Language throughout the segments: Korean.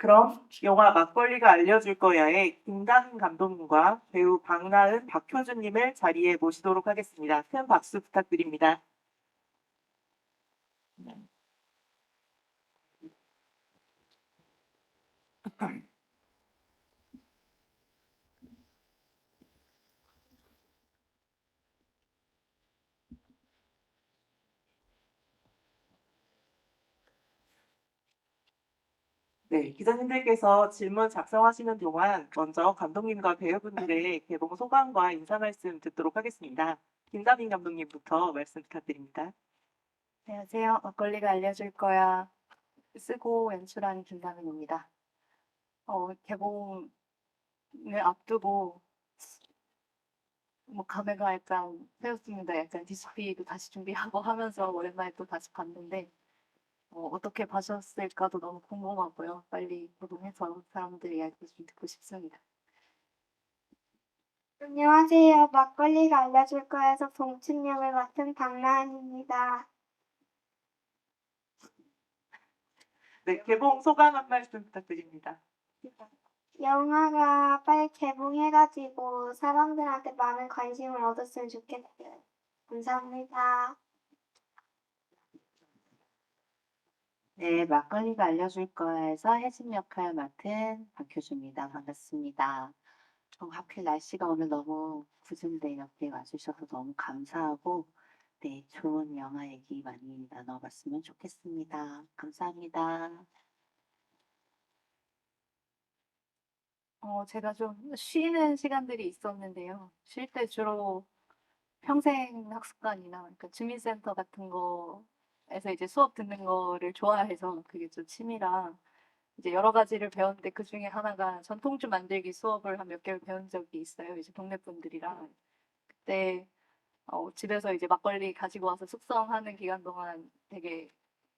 그럼 영화 막걸리가 알려줄 거야의 김다은 감독님과 배우 박나은, 박효준님을 자리에 모시도록 하겠습니다. 큰 박수 부탁드립니다. 네, 기자님들께서 질문 작성하시는 동안 먼저 감독님과 배우분들의 개봉 소감과 인사 말씀 듣도록 하겠습니다. 김다빈 감독님부터 말씀 부탁드립니다. 안녕하세요. 막걸리가 알려줄 거야. 쓰고 연출한 김다민입니다. 개봉을 앞두고 감회가 약간 새롭습니다. 약간 디스피도 다시 준비하고 하면서 오랜만에 또 다시 봤는데 어떻게 봐주셨을까도 너무 궁금하고요. 빨리 개봉해서 사람들 이야기 좀 듣고 싶습니다. 안녕하세요. 막걸리가 알려줄 거에서 동춘 역을 맡은 박나은입니다. 네, 개봉 소감 한 말씀 부탁드립니다. 영화가 빨리 개봉해가지고 사람들한테 많은 관심을 얻었으면 좋겠어요. 감사합니다. 네, 막걸리가 알려줄 거야에서 혜진 역할 맡은 박효주입니다. 반갑습니다. 하필 날씨가 오늘 너무 궂은데 여기 와주셔서 너무 감사하고, 네, 좋은 영화 얘기 많이 나눠봤으면 좋겠습니다. 감사합니다. 제가 좀 쉬는 시간들이 있었는데요. 쉴 때 주로 평생학습관이나 그러니까 주민센터 같은 거에서 이제 수업 듣는 거를 좋아해서 그게 좀 취미라 이제 여러 가지를 배웠는데 그 중에 하나가 전통주 만들기 수업을 한 몇 개월 배운 적이 있어요. 이제 동네 분들이랑. 그때 집에서 이제 막걸리 가지고 와서 숙성하는 기간 동안 되게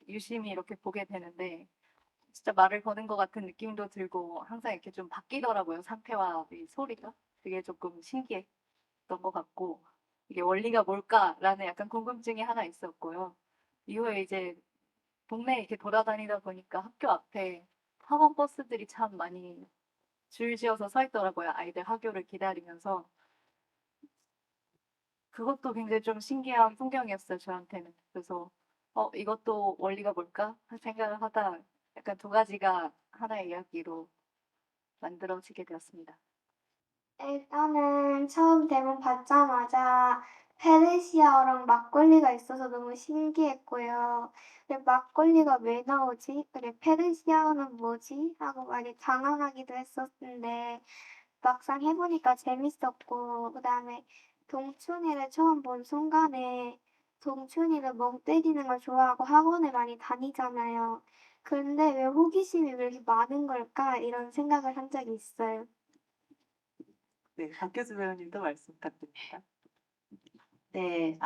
유심히 이렇게 보게 되는데 진짜 말을 거는 것 같은 느낌도 들고 항상 이렇게 좀 바뀌더라고요. 상태와 이 소리가. 그게 조금 신기했던 것 같고 이게 원리가 뭘까라는 약간 궁금증이 하나 있었고요. 이후에 이제 동네에 이렇게 돌아다니다 보니까 학교 앞에 학원 버스들이 참 많이 줄지어서 서 있더라고요. 아이들 학교를 기다리면서. 그것도 굉장히 좀 신기한 풍경이었어요, 저한테는. 그래서 이것도 원리가 뭘까? 생각을 하다 약간 두 가지가 하나의 이야기로 만들어지게 되었습니다. 일단은 처음 대본 받자마자 페르시아어랑 막걸리가 있어서 너무 신기했고요. 근데 막걸리가 왜 나오지? 그래, 페르시아어는 뭐지? 하고 많이 당황하기도 했었는데 막상 해보니까 재밌었고, 그다음에 동춘이를 처음 본 순간에 동춘이는 멍 때리는 걸 좋아하고 학원을 많이 다니잖아요. 근데 왜 호기심이 왜 이렇게 많은 걸까? 이런 생각을 한 적이 있어요. 네, 박효준 배우님도 말씀 부탁드립니다. 네,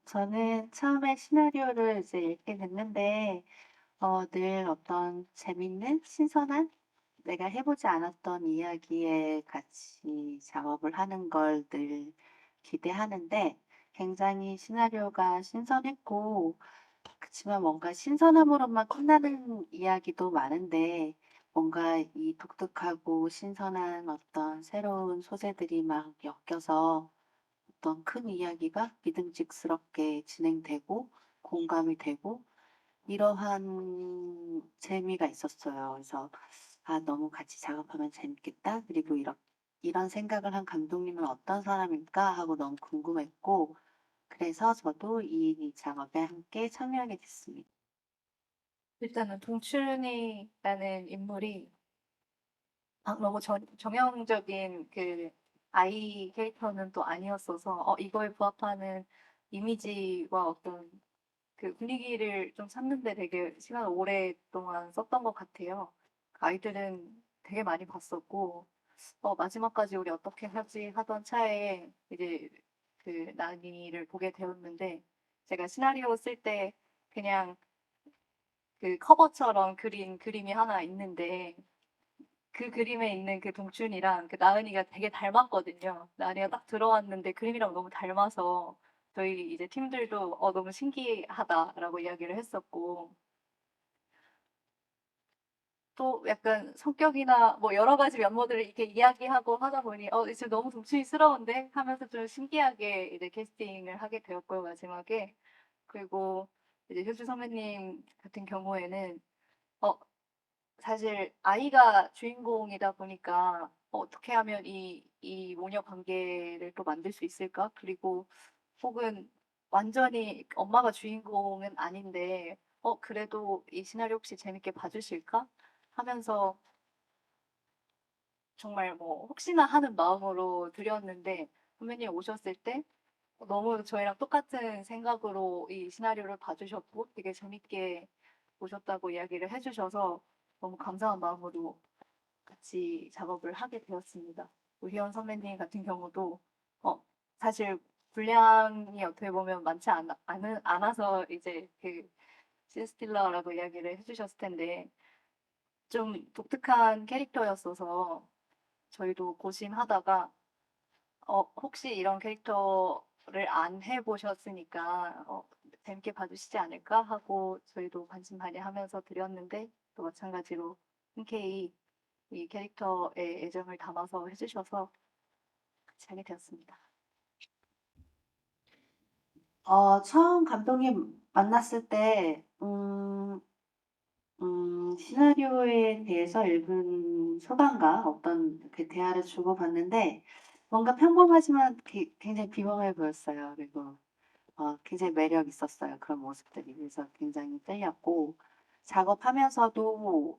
저는 처음에 시나리오를 이제 읽게 됐는데, 늘 어떤 재밌는, 신선한, 내가 해보지 않았던 이야기에 같이 작업을 하는 걸 늘 기대하는데, 굉장히 시나리오가 신선했고, 그치만 뭔가 신선함으로만 끝나는 이야기도 많은데, 뭔가 이 독특하고 신선한 어떤 새로운 소재들이 막 엮여서 어떤 큰 이야기가 믿음직스럽게 진행되고 공감이 되고 이러한 재미가 있었어요. 그래서 너무 같이 작업하면 재밌겠다. 그리고 이런 생각을 한 감독님은 어떤 사람일까 하고 너무 궁금했고 그래서 저도 이 작업에 함께 참여하게 됐습니다. 일단은 동춘이라는 인물이 너무 정형적인 그 아이 캐릭터는 또 아니었어서 이거에 부합하는 이미지와 어떤 그 분위기를 좀 찾는데 되게 시간을 오랫동안 썼던 것 같아요. 아이들은 되게 많이 봤었고 마지막까지 우리 어떻게 하지 하던 차에 이제 그 나니를 보게 되었는데 제가 시나리오 쓸 때 그냥 그 커버처럼 그린 그림이 하나 있는데 그 그림에 있는 그 동춘이랑 그 나은이가 되게 닮았거든요. 나은이가 딱 들어왔는데 그림이랑 너무 닮아서 저희 이제 팀들도 너무 신기하다라고 이야기를 했었고 또 약간 성격이나 뭐 여러 가지 면모들을 이렇게 이야기하고 하다 보니 이제 너무 동추이스러운데 하면서 좀 신기하게 이제 캐스팅을 하게 되었고요, 마지막에. 그리고 이제 효주 선배님 같은 경우에는 어, 사실 아이가 주인공이다 보니까 어떻게 하면 이 모녀 관계를 또 만들 수 있을까? 그리고 혹은 완전히 엄마가 주인공은 아닌데, 그래도 이 시나리오 혹시 재밌게 봐주실까? 하면서 정말 뭐 혹시나 하는 마음으로 드렸는데, 선배님 오셨을 때 너무 저희랑 똑같은 생각으로 이 시나리오를 봐주셨고 되게 재밌게 보셨다고 이야기를 해주셔서 너무 감사한 마음으로 같이 작업을 하게 되었습니다. 우희연 선배님 같은 경우도 사실 분량이 어떻게 보면 많지 않아서 이제 그 신스틸러라고 이야기를 해주셨을 텐데 좀 독특한 캐릭터였어서 저희도 고심하다가 혹시 이런 캐릭터를 안 해보셨으니까 재밌게 봐주시지 않을까 하고 저희도 반신반의하면서 드렸는데 또 마찬가지로 흔쾌히 이 캐릭터에 애정을 담아서 해주셔서 같이 하게 되었습니다. 처음 감독님 만났을 때, 시나리오에 대해서 읽은 소감과 어떤 그 대화를 주고받는데, 뭔가 평범하지만 굉장히 비범해 보였어요. 그리고 굉장히 매력 있었어요. 그런 모습들이. 그래서 굉장히 끌렸고, 작업하면서도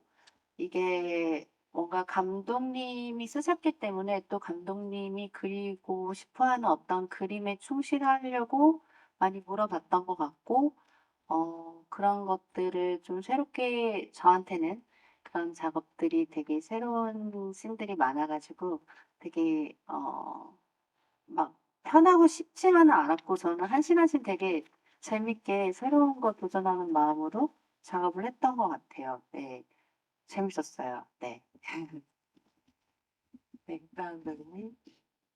이게 뭔가 감독님이 쓰셨기 때문에 또 감독님이 그리고 싶어 하는 어떤 그림에 충실하려고 많이 물어봤던 것 같고, 그런 것들을 좀 새롭게 저한테는 그런 작업들이 되게 새로운 씬들이 많아가지고 되게, 막 편하고 쉽지만은 않았고 저는 한 씬 한 씬 되게 재밌게 새로운 거 도전하는 마음으로 작업을 했던 것 같아요. 네. 재밌었어요. 네. 네, 그다음 배우님.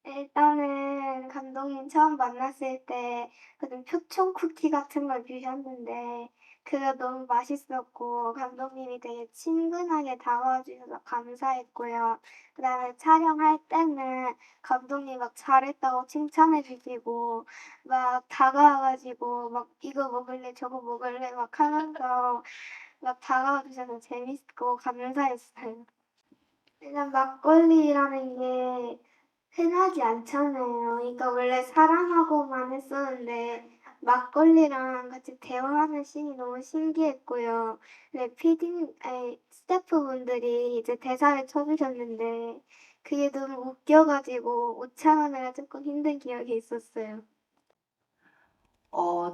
일단은 감독님 처음 만났을 때 그런 표촌 쿠키 같은 걸 주셨는데 그게 너무 맛있었고 감독님이 되게 친근하게 다가와 주셔서 감사했고요. 그다음에 촬영할 때는 감독님 막 잘했다고 칭찬해 주시고 막 다가와 가지고 막 이거 먹을래 저거 먹을래 막 하면서 막 다가와 주셔서 재밌고 감사했어요. 일단 막걸리라는 게 흔하지 않잖아요. 그러니까 원래 사람하고만 했었는데 막걸리랑 같이 대화하는 씬이 너무 신기했고요. 네, 스태프분들이 이제 대사를 쳐주셨는데 그게 너무 웃겨가지고 옷 참느라 조금 힘든 기억이 있었어요.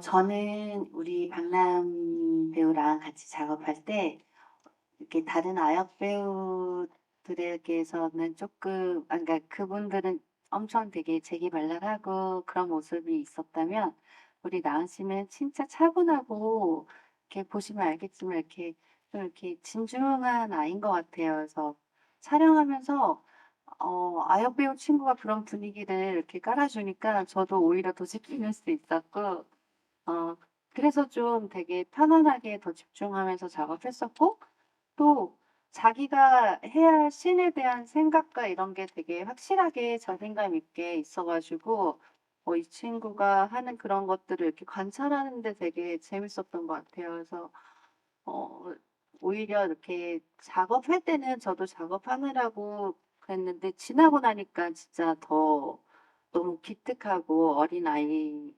저는 우리 박남 배우랑 같이 작업할 때 이렇게 다른 아역 배우들에게서는 조금, 그러니까 그분들은 엄청 되게 재기발랄하고 그런 모습이 있었다면 우리 나은 씨는 진짜 차분하고 이렇게 보시면 알겠지만 이렇게 좀 이렇게 진중한 아이인 것 같아요. 그래서 촬영하면서 아역 배우 친구가 그런 분위기를 이렇게 깔아주니까 저도 오히려 더 집중할 수 있었고, 어, 그래서 좀 되게 편안하게 더 집중하면서 작업했었고, 또 자기가 해야 할 씬에 대한 생각과 이런 게 되게 확실하게 자신감 있게 있어가지고, 이 친구가 하는 그런 것들을 이렇게 관찰하는데 되게 재밌었던 것 같아요. 그래서, 어, 오히려 이렇게 작업할 때는 저도 작업하느라고 그랬는데, 지나고 나니까 진짜 더 너무 기특하고 어린아이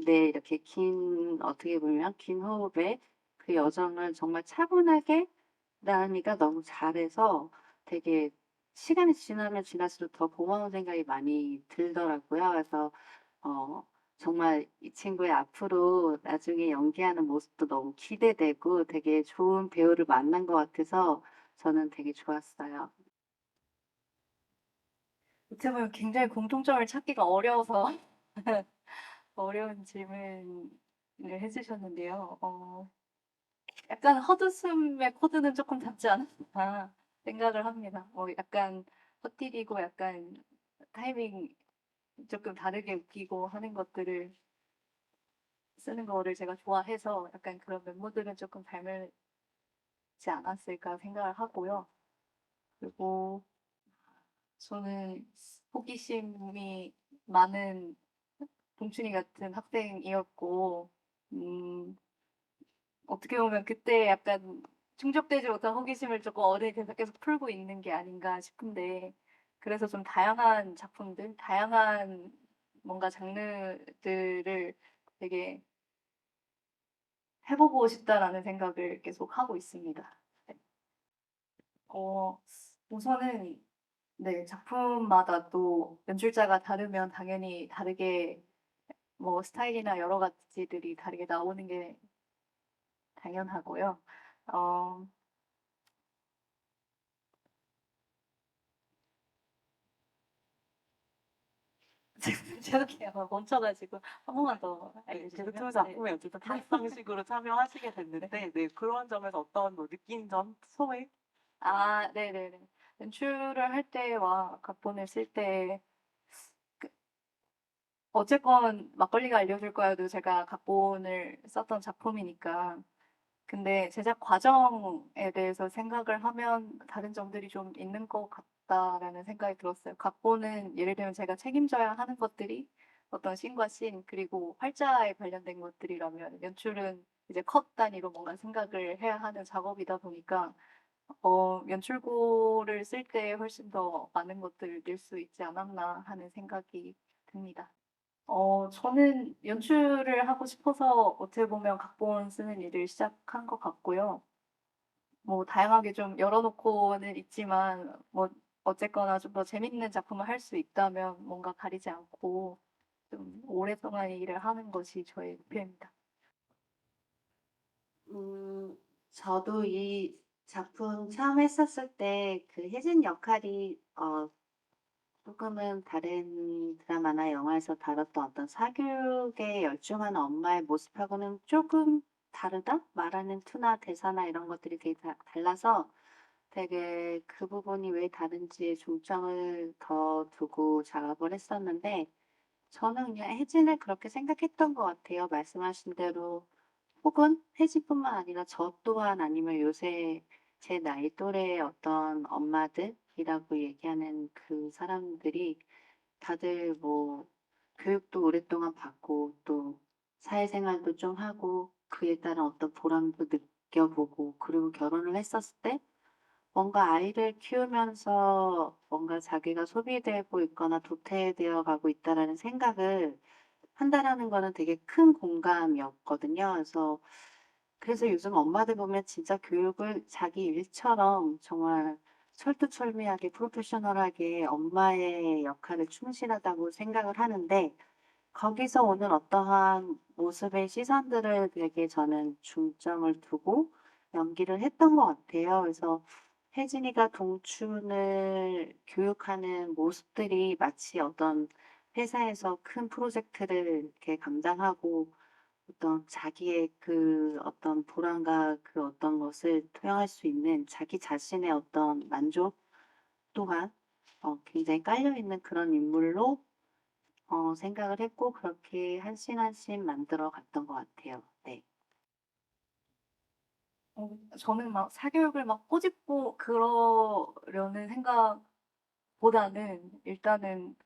네, 이렇게 어떻게 보면 긴 호흡에 그 여정을 정말 차분하게 나은이가 너무 잘해서 되게 시간이 지나면 지날수록 더 고마운 생각이 많이 들더라고요. 그래서, 어, 정말 이 친구의 앞으로 나중에 연기하는 모습도 너무 기대되고 되게 좋은 배우를 만난 것 같아서 저는 되게 좋았어요. 어떻게 보면 굉장히 공통점을 찾기가 어려워서 어려운 질문을 해주셨는데요. 약간 헛웃음의 코드는 조금 닿지 않았나 생각을 합니다. 약간 헛디디고 약간 타이밍 조금 다르게 웃기고 하는 것들을 쓰는 거를 제가 좋아해서 약간 그런 면모들은 조금 닮을 않았을까 생각을 하고요. 그리고 저는 호기심이 많은 동춘이 같은 학생이었고, 음, 어떻게 보면 그때 약간 충족되지 못한 호기심을 조금 어른이 돼서 계속 풀고 있는 게 아닌가 싶은데, 그래서 좀 다양한 작품들, 다양한 뭔가 장르들을 되게 해보고 싶다라는 생각을 계속 하고 있습니다. 네. 어, 우선은 네, 작품마다 또 연출자가 다르면 당연히 다르게 뭐 스타일이나 여러 가지들이 다르게 나오는 게 당연하고요. 어, 죄송해요. 멈춰가지고 한 번만 더 네, 알려주시면. 그 작품에 어쨌든 다른 방식으로 참여하시게 됐는데, 네, 그런 점에서 어떤 뭐 느낀 점, 소회? 아, 네네네. 연출을 할 때와 각본을 쓸 때, 그, 어쨌건 막걸리가 알려줄 거야도 제가 각본을 썼던 작품이니까. 근데 제작 과정에 대해서 생각을 하면 다른 점들이 좀 있는 것 같다라는 생각이 들었어요. 각본은 예를 들면 제가 책임져야 하는 것들이 어떤 씬과 씬, 그리고 활자에 관련된 것들이라면 연출은 이제 컷 단위로 뭔가 생각을 해야 하는 작업이다 보니까 연출고를 쓸 때 훨씬 더 많은 것들을 낼 수 있지 않았나 하는 생각이 듭니다. 저는 연출을 하고 싶어서 어떻게 보면 각본 쓰는 일을 시작한 것 같고요. 뭐, 다양하게 좀 열어놓고는 있지만, 뭐, 어쨌거나 좀 더 재밌는 작품을 할 수 있다면 뭔가 가리지 않고 좀 오랫동안 일을 하는 것이 저의 목표입니다. 음, 저도 이 작품 처음 했었을 때 그 혜진 역할이 조금은 다른 드라마나 영화에서 다뤘던 어떤 사교육에 열중하는 엄마의 모습하고는 조금 다르다? 말하는 투나 대사나 이런 것들이 되게 달라서 되게 그 부분이 왜 다른지에 중점을 더 두고 작업을 했었는데 저는 그냥 혜진을 그렇게 생각했던 것 같아요. 말씀하신 대로 혹은 혜진뿐만 아니라 저 또한 아니면 요새 제 나이 또래의 어떤 엄마들이라고 얘기하는 그 사람들이 다들 뭐 교육도 오랫동안 받고 또 사회생활도 좀 하고 그에 따른 어떤 보람도 느껴보고 그리고 결혼을 했었을 때 뭔가 아이를 키우면서 뭔가 자기가 소비되고 있거나 도태되어 가고 있다라는 생각을 한다라는 거는 되게 큰 공감이었거든요. 그래서 요즘 엄마들 보면 진짜 교육을 자기 일처럼 정말 철두철미하게 프로페셔널하게 엄마의 역할을 충실하다고 생각을 하는데 거기서 오는 어떠한 모습의 시선들을 되게 저는 중점을 두고 연기를 했던 것 같아요. 그래서 혜진이가 동춘을 교육하는 모습들이 마치 어떤 회사에서 큰 프로젝트를 이렇게 감당하고 어떤 자기의 그 어떤 보람과 그 어떤 것을 투영할 수 있는 자기 자신의 어떤 만족 또한 굉장히 깔려있는 그런 인물로 생각을 했고 그렇게 한 씬 한 씬 만들어 갔던 것 같아요. 네. 저는 막 사교육을 막 꼬집고 그러려는 생각보다는 일단은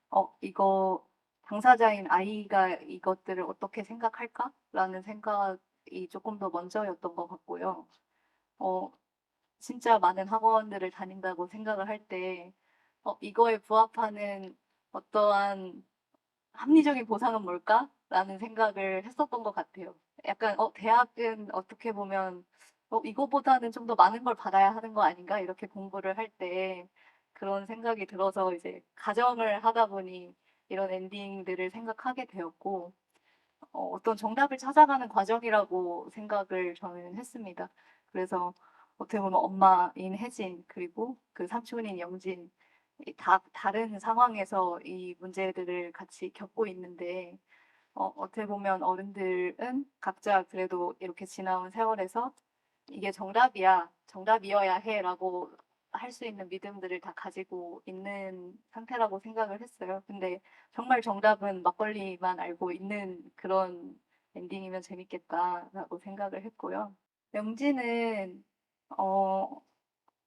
이거 당사자인 아이가 이것들을 어떻게 생각할까라는 생각이 조금 더 먼저였던 것 같고요. 어, 진짜 많은 학원들을 다닌다고 생각을 할 때, 이거에 부합하는 어떠한 합리적인 보상은 뭘까? 라는 생각을 했었던 것 같아요. 약간, 대학은 어떻게 보면, 이거보다는 좀 더 많은 걸 받아야 하는 거 아닌가? 이렇게 공부를 할 때 그런 생각이 들어서 이제 가정을 하다 보니 이런 엔딩들을 생각하게 되었고, 어떤 정답을 찾아가는 과정이라고 생각을 저는 했습니다. 그래서 어떻게 보면 엄마인 혜진, 그리고 그 삼촌인 영진, 다 다른 상황에서 이 문제들을 같이 겪고 있는데, 어떻게 보면 어른들은 각자 그래도 이렇게 지나온 세월에서 이게 정답이야, 정답이어야 해라고 할 수 있는 믿음들을 다 가지고 있는 상태라고 생각을 했어요. 근데 정말 정답은 막걸리만 알고 있는 그런 엔딩이면 재밌겠다라고 생각을 했고요. 명진은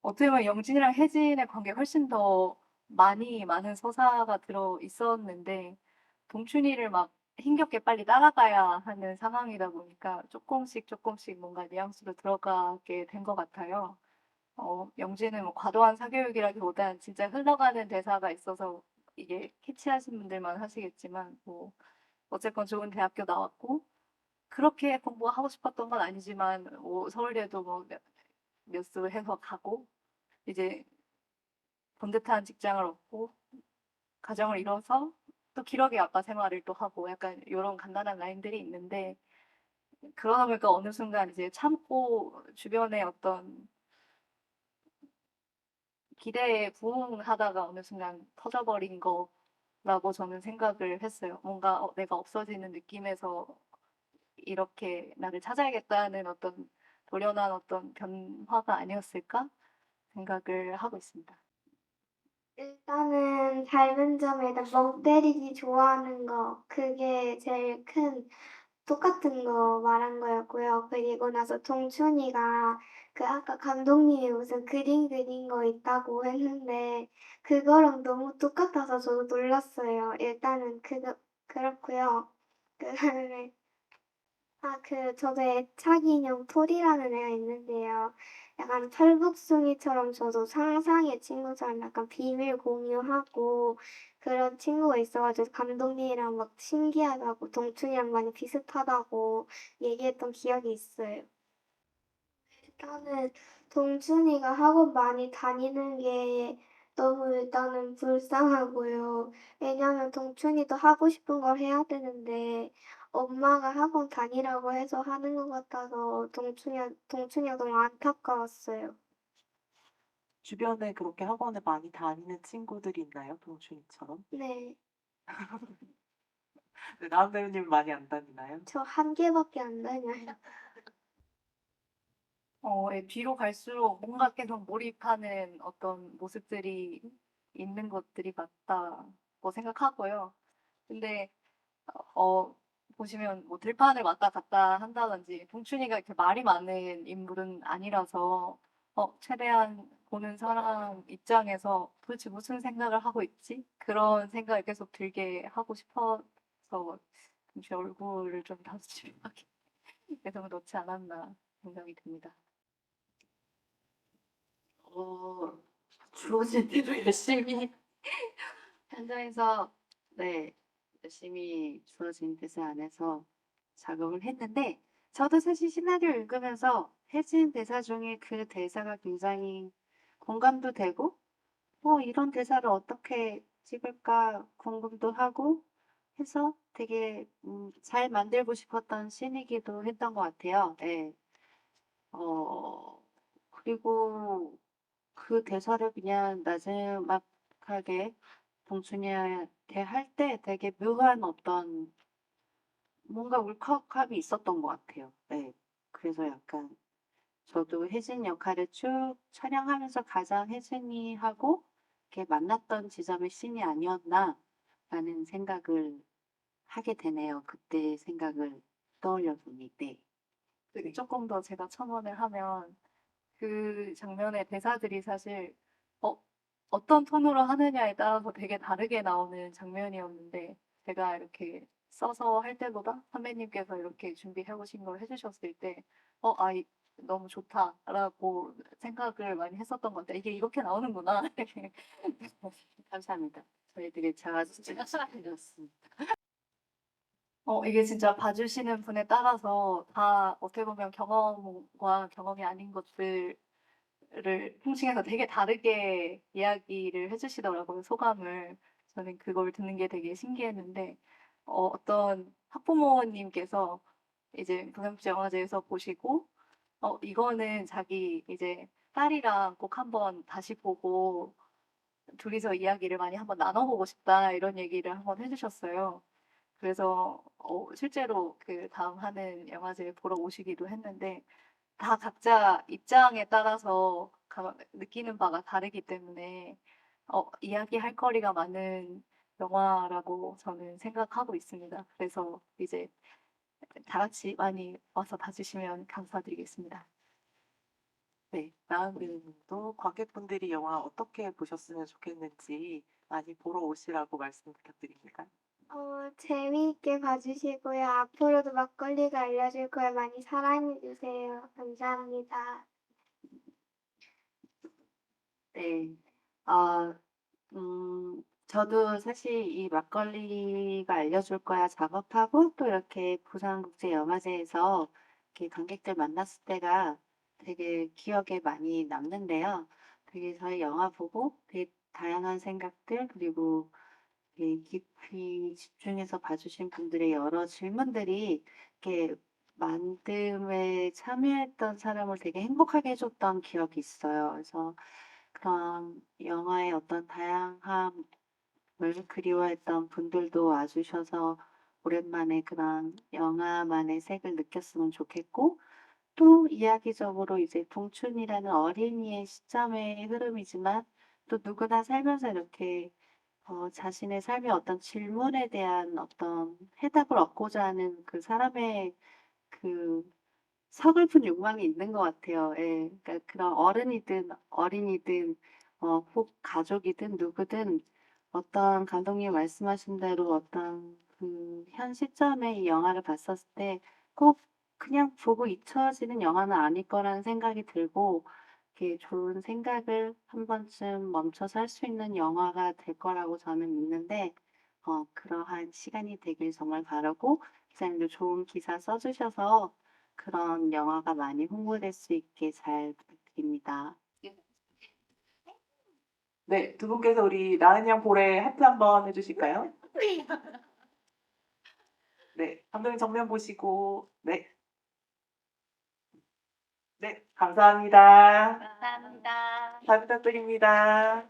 어떻게 보면 영진이랑 혜진의 관계가 훨씬 더 많은 서사가 들어 있었는데, 동춘이를 막 힘겹게 빨리 따라가야 하는 상황이다 보니까 조금씩 뭔가 뉘앙스로 들어가게 된 것 같아요. 영진은 뭐 과도한 사교육이라기보단 진짜 흘러가는 대사가 있어서 이게 캐치하신 분들만 하시겠지만, 뭐, 어쨌건 좋은 대학교 나왔고, 그렇게 공부하고 싶었던 건 아니지만, 뭐, 서울대도 뭐 몇 수 해서 가고, 이제 번듯한 직장을 얻고, 가정을 이뤄서 또 기러기 아빠 생활을 또 하고, 약간 이런 간단한 라인들이 있는데, 그러다 보니까 어느 순간 이제 참고 주변에 어떤 기대에 부응하다가 어느 순간 터져버린 거라고 저는 생각을 했어요. 뭔가 내가 없어지는 느낌에서 이렇게 나를 찾아야겠다는 어떤 돌연한 어떤 변화가 아니었을까 생각을 하고 있습니다. 일단은 닮은 점에 일단 멍 때리기 좋아하는 거, 그게 제일 큰 똑같은 거 말한 거였고요. 그리고 나서 동춘이가 그 아까 감독님이 무슨 그림 그린 거 있다고 했는데 그거랑 너무 똑같아서 저도 놀랐어요. 일단은 그렇고요. 그다음에 저도 애착 인형 톨이라는 애가 있는데요. 약간 털북숭이처럼 저도 상상의 친구처럼 약간 비밀 공유하고 그런 친구가 있어가지고 감독님이랑 막 신기하다고 동춘이랑 많이 비슷하다고 얘기했던 기억이 있어요. 일단은 동춘이가 학원 많이 다니는 게 너무 일단은 불쌍하고요. 왜냐면 동춘이도 하고 싶은 걸 해야 되는데 엄마가 학원 다니라고 해서 하는 것 같아서 동춘이가 너무 안타까웠어요. 주변에 그렇게 학원을 많이 다니는 친구들이 있나요? 동춘이처럼? 네, 네, 나은 배우님 많이 안 다니나요? 저 한 개밖에 안 다녀요. 뒤로 갈수록 뭔가 계속 몰입하는 어떤 모습들이 있는 것들이 맞다고 생각하고요. 근데 어, 보시면 뭐 들판을 왔다 갔다 한다든지 동춘이가 이렇게 말이 많은 인물은 아니라서 최대한 보는 사람 입장에서 도대체 무슨 생각을 하고 있지? 그런 생각을 계속 들게 하고 싶어서 동춘 얼굴을 좀 다소지하게 계속 넣지 않았나 생각이 듭니다. 어, 주어진 대로 열심히 현장에서 네, 열심히 주어진 대사 안에서 작업을 했는데 저도 사실 시나리오 읽으면서 해진 대사 중에 그 대사가 굉장히 공감도 되고 이런 대사를 어떻게 찍을까 궁금도 하고 해서 되게 잘 만들고 싶었던 씬이기도 했던 것 같아요. 네. 그리고 그 대사를 그냥 나지막하게 동춘이한테 할 때 되게 묘한 어떤 뭔가 울컥함이 있었던 것 같아요. 네. 그래서 약간 저도 혜진 역할을 쭉 촬영하면서 가장 혜진이 하고 이렇게 만났던 지점의 씬이 아니었나라는 생각을 하게 되네요. 그때 생각을 떠올려 보니, 네. 조금 더 제가 첨언을 하면 그 장면의 대사들이 사실 어, 어떤 톤으로 하느냐에 따라서 되게 다르게 나오는 장면이었는데 제가 이렇게 써서 할 때보다 선배님께서 이렇게 준비해 오신 걸 해주셨을 때 너무 좋다라고 생각을 많이 했었던 것 같아요. 이게 이렇게 나오는구나. 감사합니다. 저희들이 자아주지가 잘해줬습니다. 이게 진짜 봐주시는 분에 따라서 다 어떻게 보면 경험과 경험이 아닌 것들을 통칭해서 되게 다르게 이야기를 해주시더라고요, 소감을. 저는 그걸 듣는 게 되게 신기했는데, 어떤 학부모님께서 이제 부산국제 영화제에서 보시고, 이거는 자기 이제 딸이랑 꼭 한번 다시 보고 둘이서 이야기를 많이 한번 나눠보고 싶다, 이런 얘기를 한번 해주셨어요. 그래서 실제로 그 다음 하는 영화제를 보러 오시기도 했는데 다 각자 입장에 따라서 느끼는 바가 다르기 때문에 이야기할 거리가 많은 영화라고 저는 생각하고 있습니다. 그래서 이제 다 같이 많이 와서 봐주시면 감사드리겠습니다. 네. 나은 배우님도 관객분들이 영화 어떻게 보셨으면 좋겠는지 많이 보러 오시라고 말씀 부탁드립니다. 재미있게 봐주시고요. 앞으로도 막걸리가 알려줄 거에 많이 사랑해주세요. 감사합니다. 네. 어, 저도 사실 이 막걸리가 알려줄 거야 작업하고 또 이렇게 부산국제영화제에서 이렇게 관객들 만났을 때가 되게 기억에 많이 남는데요. 되게 저희 영화 보고 되게 다양한 생각들 그리고 되게 깊이 집중해서 봐주신 분들의 여러 질문들이 이렇게 만듦에 참여했던 사람을 되게 행복하게 해줬던 기억이 있어요. 그래서 그런 영화의 어떤 다양함을 그리워했던 분들도 와주셔서 오랜만에 그런 영화만의 색을 느꼈으면 좋겠고, 또 이야기적으로 이제 동춘이라는 어린이의 시점의 흐름이지만, 또 누구나 살면서 이렇게 자신의 삶의 어떤 질문에 대한 어떤 해답을 얻고자 하는 그 사람의 그 서글픈 욕망이 있는 것 같아요. 예. 그러니까 그런 어른이든 어린이든 혹 가족이든 누구든 어떤 감독님이 말씀하신 대로 어떤 그 현 시점에 이 영화를 봤었을 때 꼭 그냥 보고 잊혀지는 영화는 아닐 거라는 생각이 들고 이렇게 좋은 생각을 한 번쯤 멈춰서 할 수 있는 영화가 될 거라고 저는 믿는데 그러한 시간이 되길 정말 바라고 기자님도 좋은 기사 써주셔서 그런 영화가 많이 홍보될 수 있게 잘 부탁드립니다. 네, 두 분께서 우리 나은 양 볼에 하트 한번 해주실까요? 네, 감독님 정면 보시고, 네. 네, 감사합니다. 감사합니다. 잘 부탁드립니다.